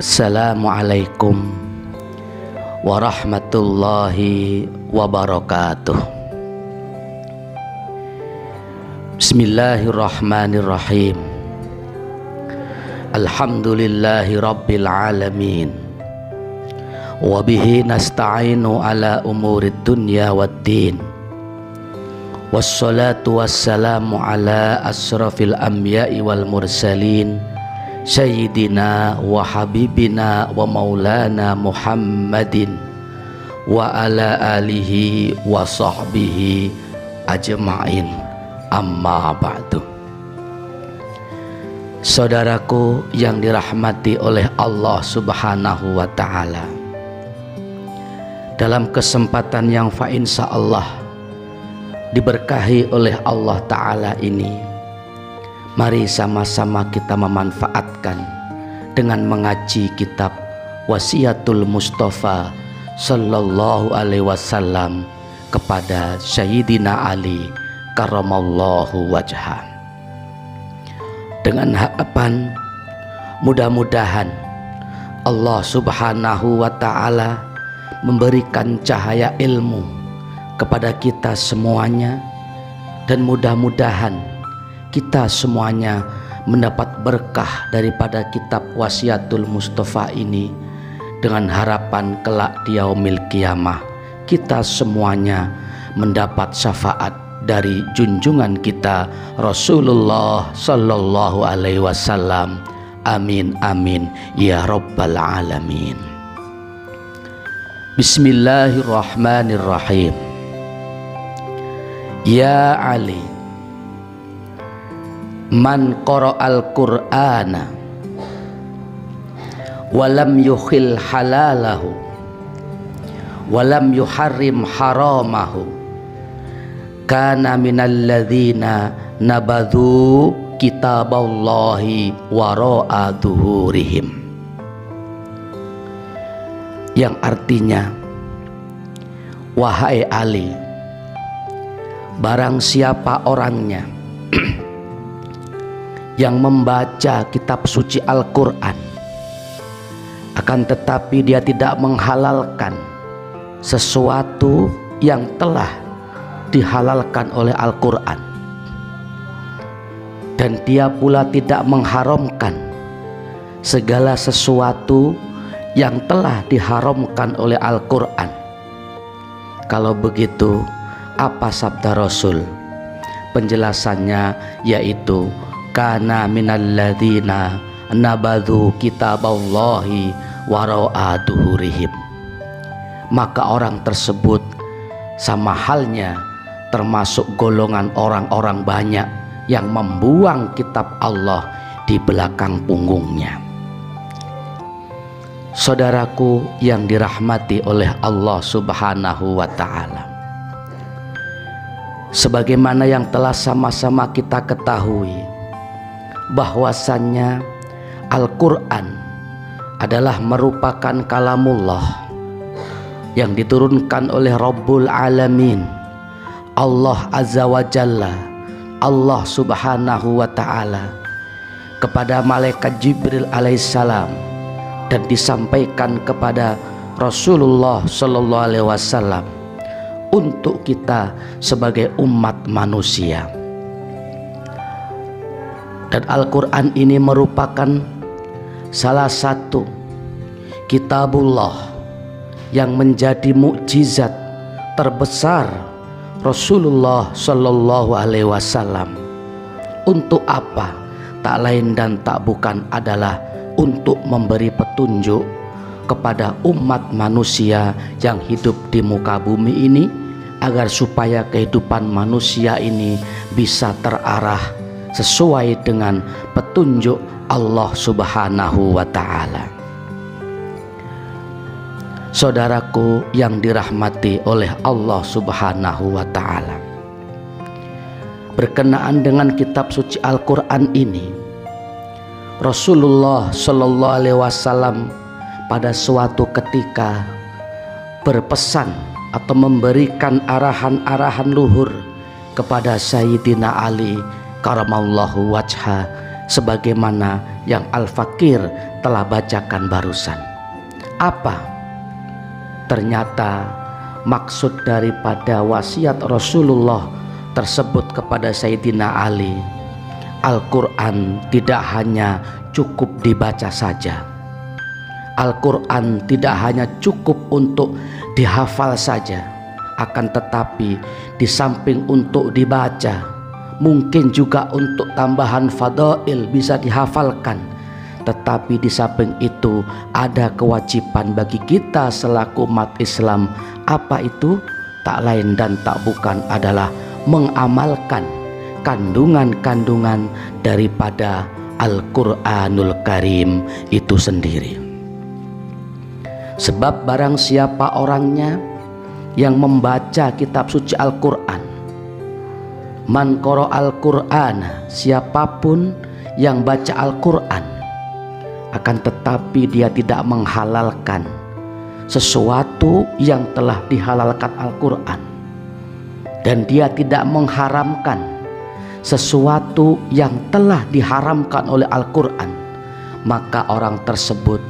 Assalamualaikum warahmatullahi wabarakatuh. Bismillahirrahmanirrahim. Alhamdulillahi rabbil alamin. Wabihi nasta'inu ala umurid dunya waddin. Wassalatu wassalamu ala asrafil anbiya'i wal mursalin, Sayyidina wa habibina wa maulana Muhammadin wa ala alihi wa sahbihi ajma'in, amma ba'du. Saudaraku yang dirahmati oleh Allah Subhanahu wa ta'ala, dalam kesempatan yang insyaallah diberkahi oleh Allah ta'ala ini, mari sama-sama kita memanfaatkan dengan mengaji kitab Wasiyatul Mustafa Sallallahu Alaihi Wasallam kepada Sayyidina Ali Karamallahu Wajhah. Dengan harapan mudah-mudahan Allah Subhanahu wa ta'ala memberikan cahaya ilmu kepada kita semuanya, dan mudah-mudahan kita semuanya mendapat berkah daripada kitab Wasiyatul Mustafa ini, dengan harapan kelak di yaumil qiyamah kita semuanya mendapat syafaat dari junjungan kita Rasulullah Sallallahu Alaihi Wasallam. Amin amin ya rabbal alamin. Bismillahirrahmanirrahim. Ya Ali, man qara'al Qur'ana walam yukhil halalahu walam yuharrim haramahu kana minal ladzina nabadhu kitaballahi wara'a dhuhurihim. Yang artinya, wahai Ali, barang siapa orangnya yang membaca kitab suci Al-Quran, akan tetapi dia tidak menghalalkan sesuatu yang telah dihalalkan oleh Al-Quran, dan dia pula tidak mengharamkan segala sesuatu yang telah diharamkan oleh Al-Quran. Kalau begitu, apa sabda Rasul? Penjelasannya yaitu kana minal ladzina nabadhu kitaballahi wara'a dhuhurihim. Maka orang tersebut sama halnya termasuk golongan orang-orang banyak yang membuang kitab Allah di belakang punggungnya. Saudaraku yang dirahmati oleh Allah Subhanahu wa ta'ala, sebagaimana yang telah sama-sama kita ketahui bahwasannya Al-Quran adalah merupakan kalamullah yang diturunkan oleh Rabbul Alamin, Allah Azza wa Jalla, Allah Subhanahu wa ta'ala, kepada malaikat Jibril alaihissalam, dan disampaikan kepada Rasulullah Sallallahu Alaihi Wasallam untuk kita sebagai umat manusia. Dan Al-Quran ini merupakan salah satu kitabullah yang menjadi mukjizat terbesar Rasulullah Sallallahu Alaihi Wasallam. Untuk apa? Tak lain dan tak bukan adalah untuk memberi petunjuk kepada umat manusia yang hidup di muka bumi ini, agar supaya kehidupan manusia ini bisa terarah sesuai dengan petunjuk Allah Subhanahu wa ta'ala. Saudaraku yang dirahmati oleh Allah Subhanahu wa ta'ala, berkenaan dengan kitab suci Al-Quran ini, Rasulullah Sallallahu Alaihi Wasallam pada suatu ketika berpesan atau memberikan arahan-arahan luhur kepada Sayyidina Ali Karamallahu Wajhah, sebagaimana yang Al-Fakir telah bacakan barusan. Apa? Ternyata maksud daripada wasiat Rasulullah tersebut kepada Sayyidina Ali, Al-Quran tidak hanya cukup dibaca saja. Al-Quran tidak hanya cukup untuk dihafal saja, akan tetapi di samping untuk dibaca, mungkin juga untuk tambahan fadail bisa dihafalkan. Tetapi di samping itu ada kewajiban bagi kita selaku umat Islam. Apa itu? Tak lain dan tak bukan adalah mengamalkan kandungan-kandungan daripada Al-Quranul Karim itu sendiri. Sebab barang siapa orangnya yang membaca kitab suci Al-Quran, man qara Al-Quran, siapapun yang baca Al-Quran, akan tetapi dia tidak menghalalkan sesuatu yang telah dihalalkan Al-Quran, dan dia tidak mengharamkan sesuatu yang telah diharamkan oleh Al-Quran, maka orang tersebut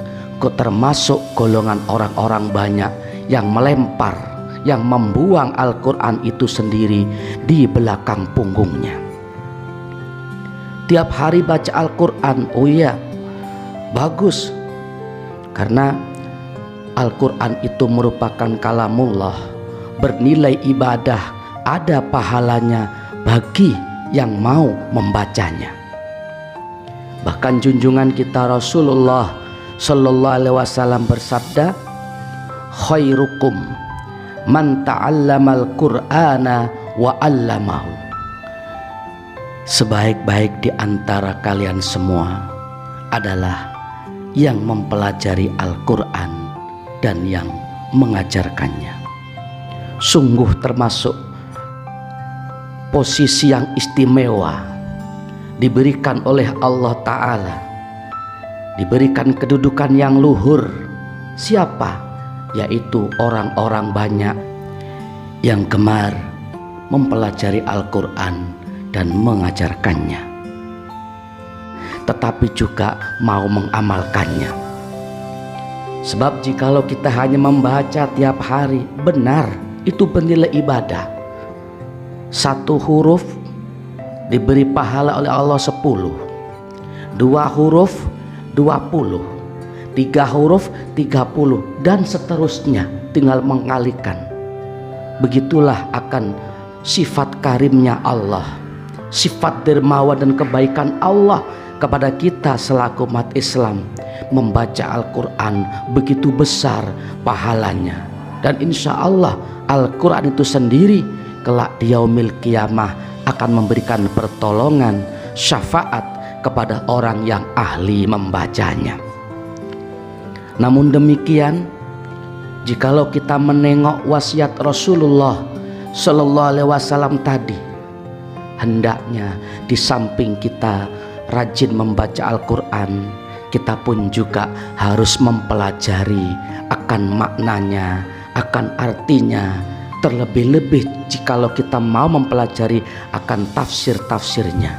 termasuk golongan orang-orang banyak yang melempar, yang membuang Al-Quran itu sendiri di belakang punggungnya. Tiap hari baca Al-Quran, oh iya, bagus, karena Al-Quran itu merupakan kalamullah, bernilai ibadah, ada pahalanya bagi yang mau membacanya. Bahkan junjungan kita Rasulullah Sallallahu Alaihi Wasallam bersabda, khairukum man ta'allamal Qur'ana wa 'allamahu. Sebaik-baik di antara kalian semua adalah yang mempelajari Al-Quran dan yang mengajarkannya. Sungguh termasuk posisi yang istimewa diberikan oleh Allah Ta'ala, diberikan kedudukan yang luhur. Siapa? Yaitu orang-orang banyak yang gemar mempelajari Al-Quran dan mengajarkannya, tetapi juga mau mengamalkannya. Sebab jikalau kita hanya membaca tiap hari, benar, itu bernilai ibadah. Satu huruf diberi pahala oleh Allah 10, 2 huruf 20, 3 huruf 30, dan seterusnya, tinggal mengalihkan. Begitulah akan sifat karimnya Allah, sifat dermawan dan kebaikan Allah kepada kita selaku umat Islam. Membaca Al-Quran begitu besar pahalanya, dan insya Allah Al-Quran itu sendiri kelak di yaumil qiyamah akan memberikan pertolongan, syafaat kepada orang yang ahli membacanya. Namun demikian, jikalau kita menengok wasiat Rasulullah Sallallahu Alaihi Wasallam tadi, hendaknya di samping kita rajin membaca Al-Quran, kita pun juga harus mempelajari akan maknanya, akan artinya. Terlebih-lebih jikalau kita mau mempelajari akan tafsir-tafsirnya,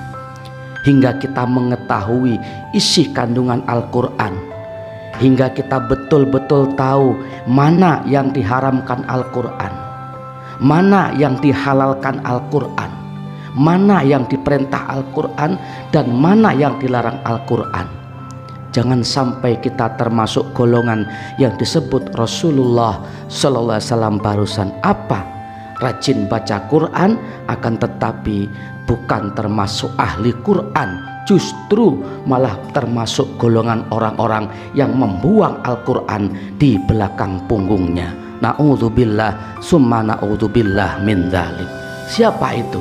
hingga kita mengetahui isi kandungan Al-Quran, hingga kita betul-betul tahu mana yang diharamkan Al-Quran, mana yang dihalalkan Al-Quran, mana yang diperintah Al-Quran, dan mana yang dilarang Al-Quran. Jangan sampai kita termasuk golongan yang disebut Rasulullah Sallallahu Alaihi Wasallam barusan. Apa? Rajin baca Quran, akan tetapi bukan termasuk ahli Quran, justru malah termasuk golongan orang-orang yang membuang Al-Quran di belakang punggungnya. Na'udzubillah summa na'udzubillah min dzalik. Siapa itu?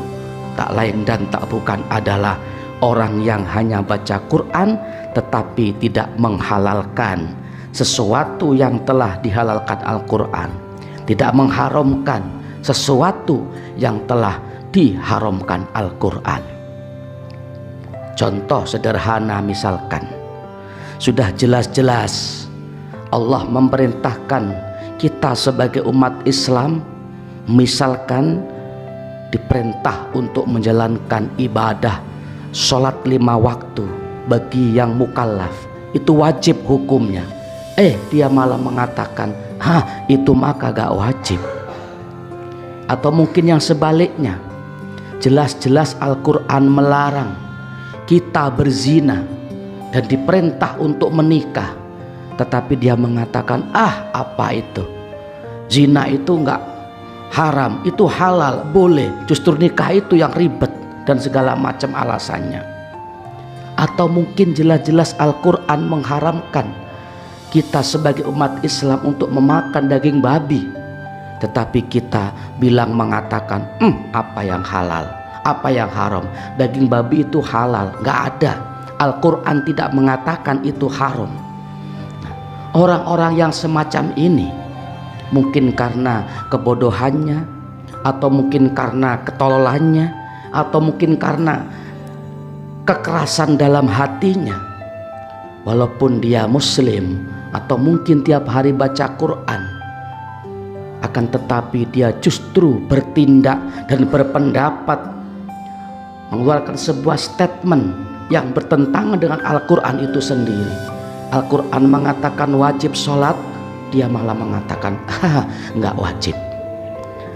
Tak lain dan tak bukan adalah orang yang hanya baca Quran tetapi tidak menghalalkan sesuatu yang telah dihalalkan Al-Quran, tidak mengharamkan sesuatu yang telah diharamkan Al-Quran. Contoh sederhana, misalkan sudah jelas-jelas Allah memerintahkan kita sebagai umat Islam, misalkan diperintah untuk menjalankan ibadah sholat 5 waktu, bagi yang mukallaf, itu wajib hukumnya. Dia malah mengatakan, itu maka gak wajib. Atau mungkin yang sebaliknya, jelas-jelas Al-Quran melarang kita berzina dan diperintah untuk menikah, tetapi dia mengatakan, apa itu, zina itu enggak haram, itu halal, boleh, justru nikah itu yang ribet, dan segala macam alasannya. Atau mungkin jelas-jelas Al-Quran mengharamkan kita sebagai umat Islam untuk memakan daging babi, tetapi kita bilang mengatakan, apa yang halal, apa yang haram, daging babi itu halal. Nggak ada, Al-Quran tidak mengatakan itu haram. Orang-orang yang semacam ini mungkin karena kebodohannya, atau mungkin karena ketololannya, atau mungkin karena kekerasan dalam hatinya, walaupun dia muslim atau mungkin tiap hari baca Quran, akan tetapi dia justru bertindak dan berpendapat mengeluarkan sebuah statement yang bertentangan dengan Al-Quran itu sendiri. Al-Quran mengatakan wajib sholat, dia malah mengatakan nggak wajib.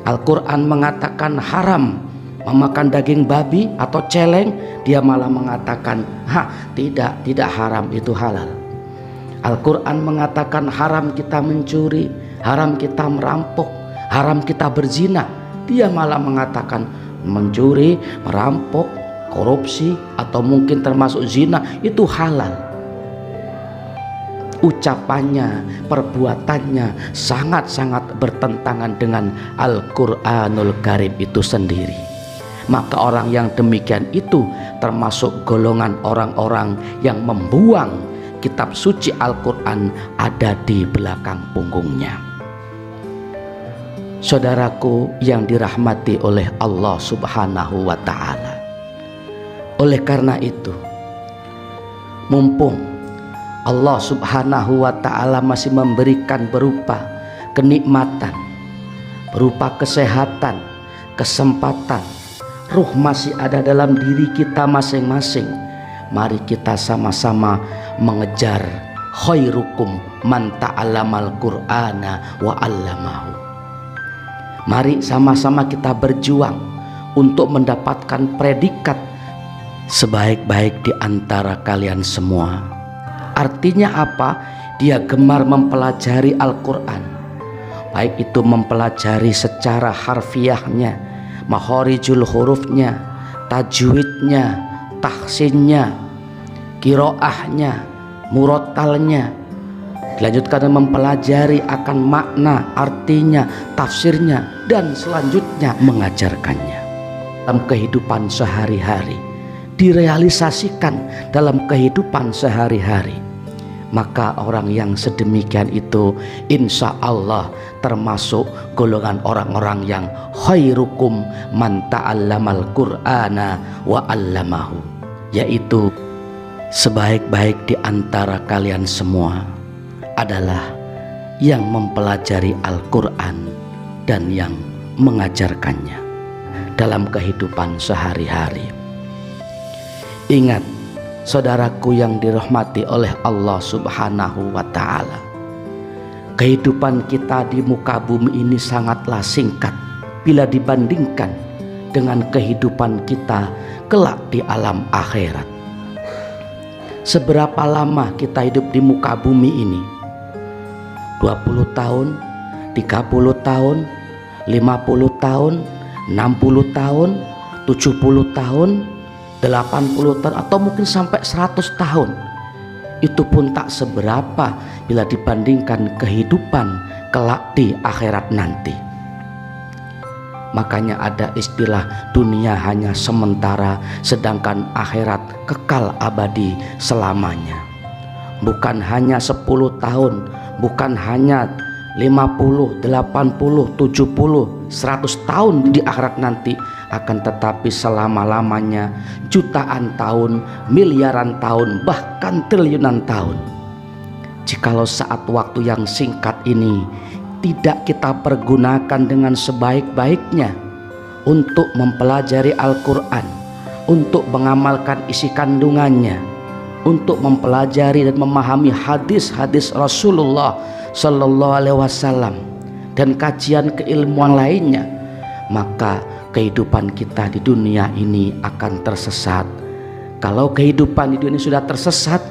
Al-Quran mengatakan haram memakan daging babi atau celeng, dia malah mengatakan tidak haram, itu halal. Al-Quran mengatakan haram kita mencuri, haram kita merampok, haram kita berzina, dia malah mengatakan mencuri, merampok, korupsi, atau mungkin termasuk zina itu halal. Ucapannya, perbuatannya sangat-sangat bertentangan dengan Al-Quranul Karim itu sendiri. Maka orang yang demikian itu termasuk golongan orang-orang yang membuang kitab suci Al-Quran ada di belakang punggungnya. Saudaraku yang dirahmati oleh Allah Subhanahu wa Ta'ala, oleh karena itu, mumpung Allah Subhanahu wa Ta'ala masih memberikan berupa kenikmatan, berupa kesehatan, kesempatan, ruh masih ada dalam diri kita masing-masing, mari kita sama-sama mengejar khairukum man ta'allamal qur'ana wa 'allamahu. Mari sama-sama kita berjuang untuk mendapatkan predikat sebaik-baik di antara kalian semua. Artinya apa? Dia gemar mempelajari Al-Quran, baik itu mempelajari secara harfiahnya, makhorijul hurufnya, tajwidnya, tahsinnya, kiroahnya, murotalnya, dilanjutkan dengan mempelajari akan makna, artinya, tafsirnya, dan selanjutnya mengajarkannya dalam kehidupan sehari-hari, direalisasikan dalam kehidupan sehari-hari. Maka orang yang sedemikian itu insya Allah termasuk golongan orang-orang yang khairukum man ta'allamal qur'ana wa 'allamahu, yaitu sebaik-baik di antara kalian semua adalah yang mempelajari Al-Quran dan yang mengajarkannya dalam kehidupan sehari-hari. Ingat, saudaraku yang dirahmati oleh Allah Subhanahu wa Ta'ala, kehidupan kita di muka bumi ini sangatlah singkat bila dibandingkan dengan kehidupan kita kelak di alam akhirat. Seberapa lama kita hidup di muka bumi ini? 20 tahun, 30 tahun, 50 tahun, 60 tahun, 70 tahun, 80 tahun, atau mungkin sampai 100 tahun. Itu pun tak seberapa bila dibandingkan kehidupan kelak di akhirat nanti. Makanya ada istilah dunia hanya sementara, sedangkan akhirat kekal abadi selamanya. Bukan hanya 10 tahun, bukan hanya 50, 80, 70, 100 tahun di akhirat nanti, akan tetapi selama-lamanya, jutaan tahun, miliaran tahun, bahkan triliunan tahun. Jikalau saat waktu yang singkat ini tidak kita pergunakan dengan sebaik-baiknya untuk mempelajari Al-Quran, untuk mengamalkan isi kandungannya, untuk mempelajari dan memahami hadis-hadis Rasulullah Sallallahu Alaihi Wasallam dan kajian keilmuan lainnya, maka kehidupan kita di dunia ini akan tersesat. Kalau kehidupan di dunia sudah tersesat,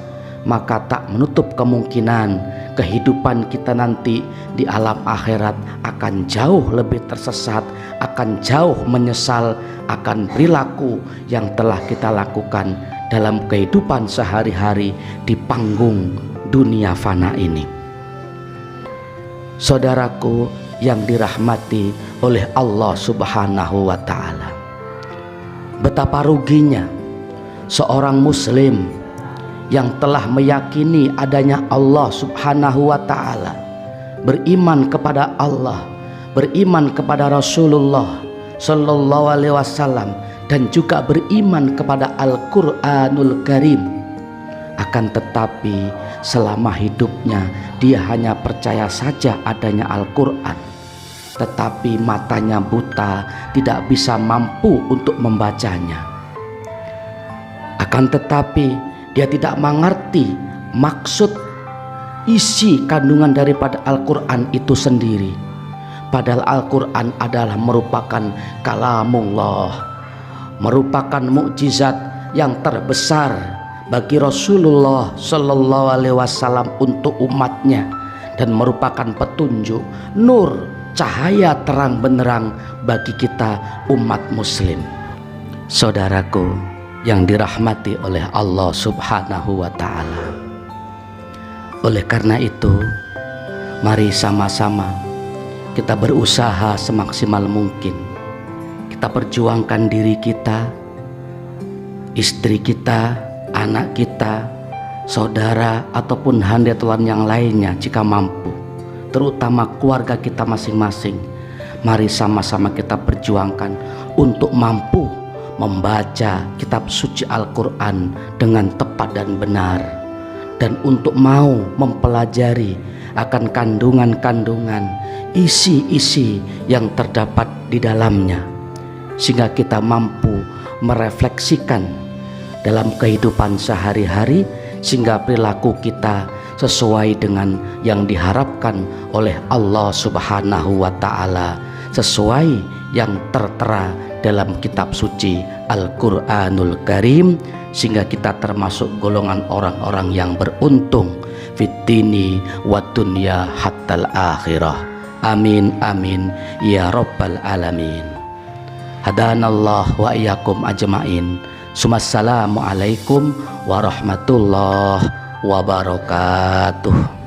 maka tak menutup kemungkinan kehidupan kita nanti di alam akhirat akan jauh lebih tersesat, akan jauh menyesal akan perilaku yang telah kita lakukan dalam kehidupan sehari-hari di panggung dunia fana ini. Saudaraku yang dirahmati oleh Allah Subhanahu wa Ta'ala, betapa ruginya seorang muslim yang telah meyakini adanya Allah Subhanahu wa Ta'ala, beriman kepada Allah, beriman kepada Rasulullah Sallallahu Alaihi Wasallam, dan juga beriman kepada Al-Quranul Karim. Akan tetapi selama hidupnya dia hanya percaya saja adanya Al-Quran, tetapi matanya buta, tidak bisa mampu untuk membacanya. Akan tetapi dia tidak mengerti maksud isi kandungan daripada Al-Quran itu sendiri. Padahal Al-Quran adalah merupakan kalamullah, merupakan mukjizat yang terbesar bagi Rasulullah Sallallahu Alaihi Wasallam untuk umatnya, dan merupakan petunjuk, nur, cahaya terang benderang bagi kita umat muslim. Saudaraku yang dirahmati oleh Allah Subhanahu wa Ta'ala, oleh karena itu mari sama-sama kita berusaha semaksimal mungkin. Kita perjuangkan diri kita, istri kita, anak kita, saudara ataupun handatulan yang lainnya jika mampu, terutama keluarga kita masing-masing. Mari sama-sama kita perjuangkan untuk mampu membaca kitab suci Al-Quran dengan tepat dan benar, dan untuk mau mempelajari akan kandungan-kandungan, isi-isi yang terdapat di dalamnya, sehingga kita mampu merefleksikan dalam kehidupan sehari-hari, sehingga perilaku kita sesuai dengan yang diharapkan oleh Allah Subhanahu wa Ta'ala, sesuai yang tertera dalam kitab suci Al-Quranul Karim, sehingga kita termasuk golongan orang-orang yang beruntung fitini wa dunya hattal akhirah. Amin amin ya rabbal alamin. Hadanallah wa iyyakum ajmain. Assalamualaikum warahmatullahi wabarakatuh.